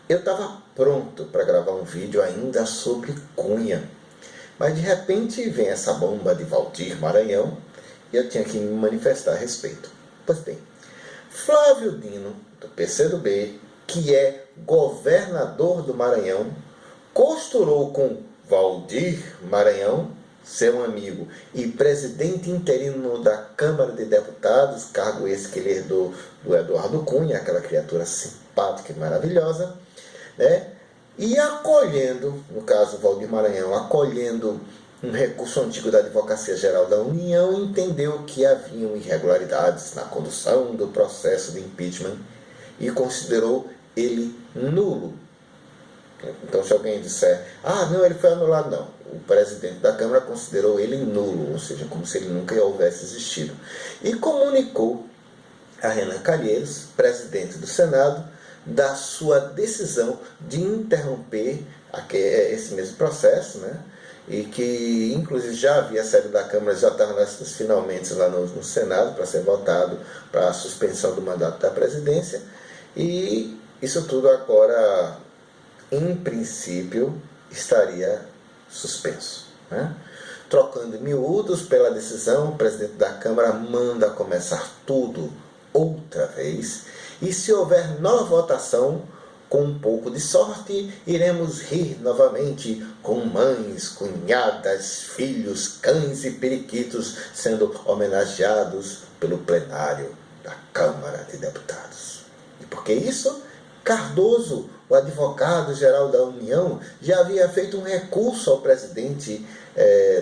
Eu estava pronto para gravar um vídeo ainda sobre Cunha, mas de repente vem essa bomba de Waldir Maranhão e eu tinha que me manifestar a respeito. Pois bem, Flávio Dino, do PCdoB, que é governador do Maranhão, costurou com Waldir Maranhão, seu amigo e presidente interino da Câmara de Deputados, cargo esse que ele herdou do Eduardo Cunha, aquela criatura simpática e maravilhosa, né? E acolhendo, no caso Waldir Maranhão, acolhendo um recurso antigo da Advocacia Geral da União, entendeu que haviam irregularidades na condução do processo de impeachment e considerou ele nulo. Então, se alguém disser, não, ele foi anulado, não. O presidente da Câmara considerou ele nulo, ou seja, como se ele nunca houvesse existido. E comunicou a Renan Calheiros, presidente do Senado, da sua decisão de interromper esse mesmo processo, né? E que, inclusive, já havia saído da Câmara, já estava nas finalmente lá no Senado para ser votado para a suspensão do mandato da presidência. E isso tudo agora, em princípio, estaria suspenso, né? Trocando miúdos pela decisão, o presidente da Câmara manda começar tudo outra vez, e se houver nova votação, com um pouco de sorte, iremos rir novamente com mães, cunhadas, filhos, cães e periquitos sendo homenageados pelo plenário da Câmara de Deputados. E por que isso? Cardoso, o advogado-geral da União, já havia feito um recurso ao presidente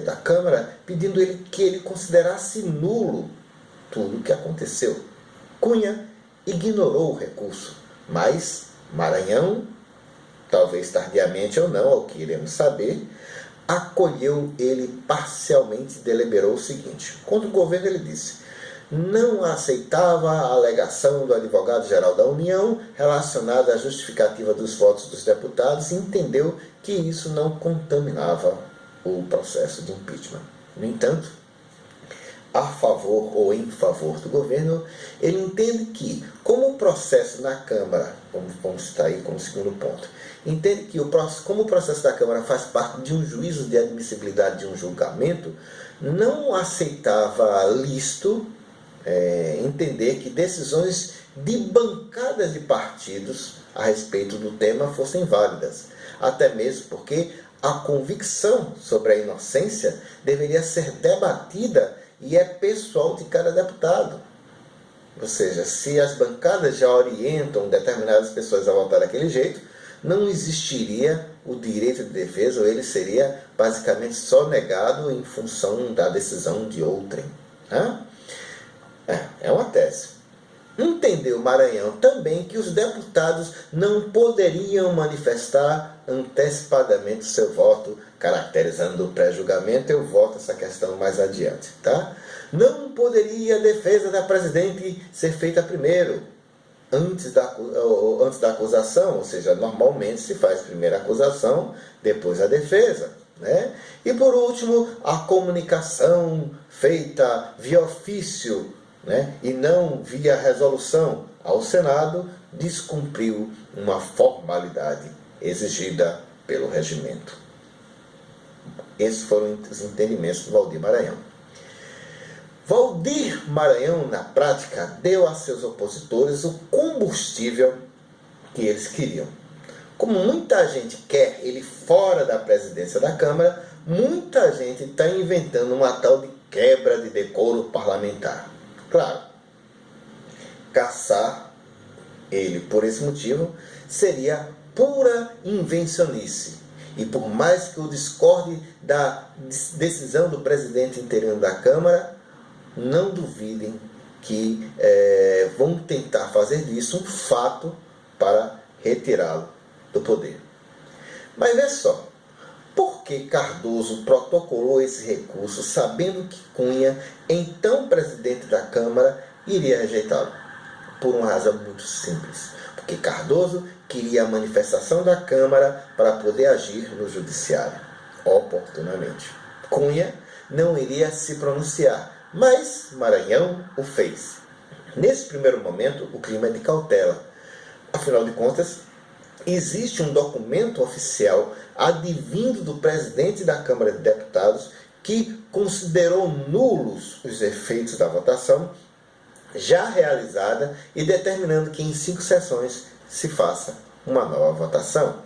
da Câmara, pedindo que ele considerasse nulo tudo o que aconteceu. Cunha ignorou o recurso, mas Maranhão, talvez tardiamente ou não, ao que iremos saber, acolheu ele parcialmente e deliberou o seguinte. Contra o governo ele disse: não aceitava a alegação do advogado-geral da União relacionada à justificativa dos votos dos deputados e entendeu que isso não contaminava o processo de impeachment. No entanto, a favor ou em favor do governo, ele entende que, como o processo na Câmara, vamos citar aí como segundo ponto, entende que como o processo da Câmara faz parte de um juízo de admissibilidade de um julgamento, não aceitava lícito entender que decisões de bancadas de partidos a respeito do tema fossem válidas, até mesmo porque a convicção sobre a inocência deveria ser debatida e é pessoal de cada deputado. Ou seja, se as bancadas já orientam determinadas pessoas a votar daquele jeito, não existiria o direito de defesa, ou ele seria basicamente só negado em função da decisão de outrem. É uma tese. Entendeu Maranhão também que os deputados não poderiam manifestar antecipadamente o seu voto, caracterizando o pré-julgamento. Eu volto essa questão mais adiante, tá? Não poderia a defesa da presidente ser feita primeiro, antes da acusação, ou seja, normalmente se faz primeiro a acusação, depois a defesa, né? E por último, a comunicação feita via ofício, né, e não via resolução ao Senado, descumpriu uma formalidade exigida pelo regimento. Esses foram os entendimentos do Waldir Maranhão. Waldir Maranhão, na prática, deu a seus opositores o combustível que eles queriam. Como muita gente quer ele fora da presidência da Câmara, muita gente está inventando uma tal de quebra de decoro parlamentar. Claro, caçar ele por esse motivo seria pura invencionice. E por mais que eu discorde da decisão do presidente interino da Câmara, não duvidem que vão tentar fazer disso um fato para retirá-lo do poder. Mas vê só, por que Cardoso protocolou esse recurso sabendo que Cunha, então presidente da Câmara, iria rejeitá-lo? Por uma razão muito simples. Porque Cardoso queria a manifestação da Câmara para poder agir no Judiciário, oportunamente. Cunha não iria se pronunciar, mas Maranhão o fez. Nesse primeiro momento, o clima é de cautela. Afinal de contas, existe um documento oficial advindo do presidente da Câmara de Deputados que considerou nulos os efeitos da votação já realizada e determinando que em 5 sessões se faça uma nova votação.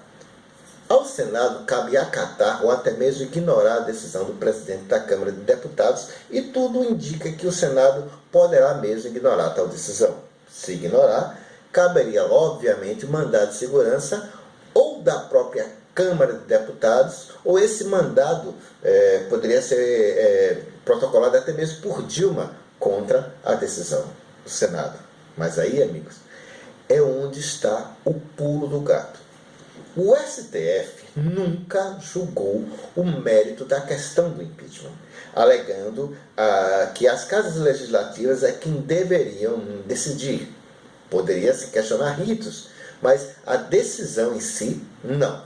Ao Senado cabe acatar ou até mesmo ignorar a decisão do presidente da Câmara de Deputados e tudo indica que o Senado poderá mesmo ignorar tal decisão. Se ignorar, caberia obviamente mandado de segurança ou da própria Câmara de Deputados, ou esse mandado poderia ser protocolado até mesmo por Dilma contra a decisão do Senado. Mas aí, amigos, é onde está o pulo do gato. O STF nunca julgou o mérito da questão do impeachment, alegando que as casas legislativas é quem deveriam decidir. Poderia se questionar ritos, mas a decisão em si, não.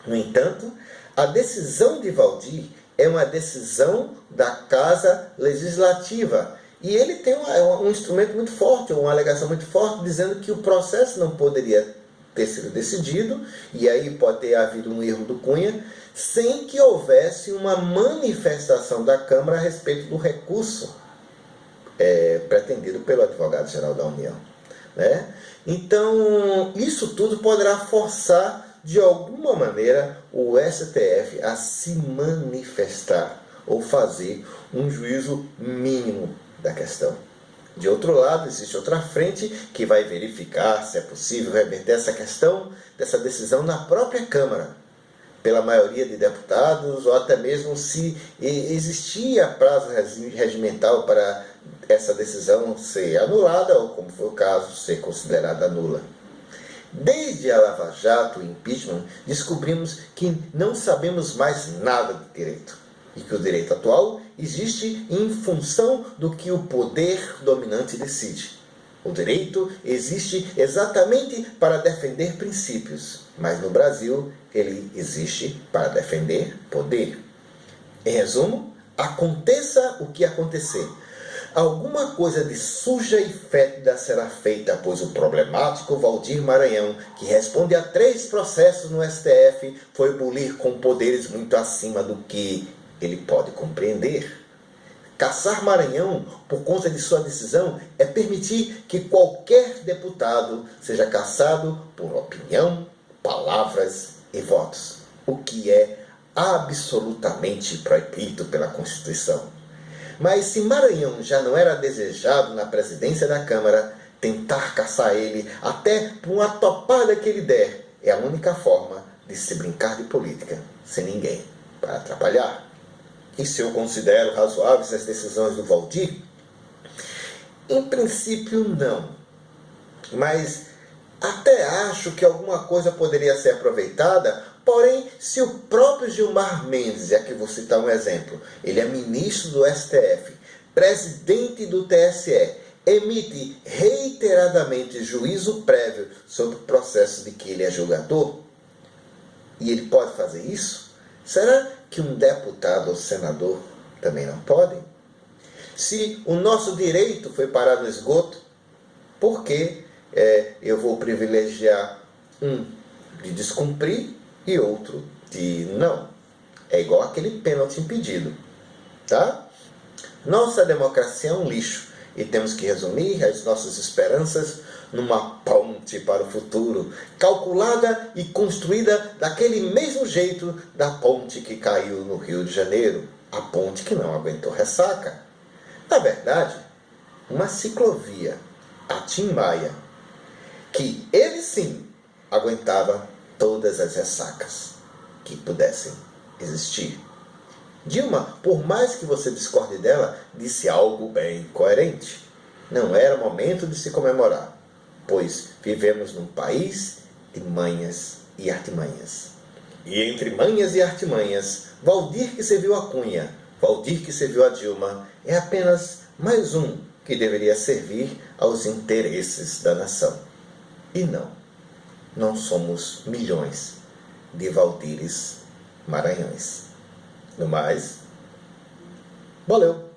No entanto, a decisão de Waldir é uma decisão da Casa Legislativa. E ele tem um instrumento muito forte, uma alegação muito forte, dizendo que o processo não poderia ter sido decidido, e aí pode ter havido um erro do Cunha, sem que houvesse uma manifestação da Câmara a respeito do recurso pretendido pelo advogado-geral da União. Né? Então, isso tudo poderá forçar, de alguma maneira, o STF a se manifestar ou fazer um juízo mínimo da questão. De outro lado, existe outra frente que vai verificar se é possível reverter essa questão, dessa decisão na própria Câmara, pela maioria de deputados, ou até mesmo se existia prazo regimental para essa decisão ser anulada, ou, como foi o caso, ser considerada nula. Desde a Lava Jato e o impeachment, descobrimos que não sabemos mais nada de direito, e que o direito atual existe em função do que o poder dominante decide. O direito existe exatamente para defender princípios, mas no Brasil ele existe para defender poder. Em resumo, aconteça o que acontecer, alguma coisa de suja e fétida será feita, pois o problemático Waldir Maranhão, que responde a 3 processos no STF, foi bulir com poderes muito acima do que ele pode compreender. Caçar Maranhão por conta de sua decisão é permitir que qualquer deputado seja caçado por opinião, palavras e votos, o que é absolutamente proibido pela Constituição. Mas se Maranhão já não era desejado na presidência da Câmara, tentar caçar ele, até por uma topada que ele der, é a única forma de se brincar de política, sem ninguém para atrapalhar. E se eu considero razoáveis as decisões do Waldir? Em princípio, não. Mas até acho que alguma coisa poderia ser aproveitada, porém, se o próprio Gilmar Mendes, e aqui vou citar um exemplo, ele é ministro do STF, presidente do TSE, emite reiteradamente juízo prévio sobre o processo de que ele é julgador, e ele pode fazer isso? Será que um deputado ou senador também não pode? Se o nosso direito foi parar no esgoto, por que eu vou privilegiar um de descumprir e outro de não? É igual aquele pênalti impedido, tá? Nossa democracia é um lixo e temos que resumir as nossas esperanças numa ponte para o futuro, calculada e construída daquele mesmo jeito da ponte que caiu no Rio de Janeiro, a ponte que não aguentou ressaca. Na verdade, uma ciclovia, a Tim Maia, que ele sim aguentava todas as ressacas que pudessem existir. Dilma, por mais que você discorde dela, disse algo bem coerente. Não era momento de se comemorar, pois vivemos num país de manhas e artimanhas. E entre manhas e artimanhas, Waldir que serviu a Cunha, Waldir que serviu a Dilma, é apenas mais um que deveria servir aos interesses da nação. E não somos milhões de Waldires Maranhões. No mais, valeu!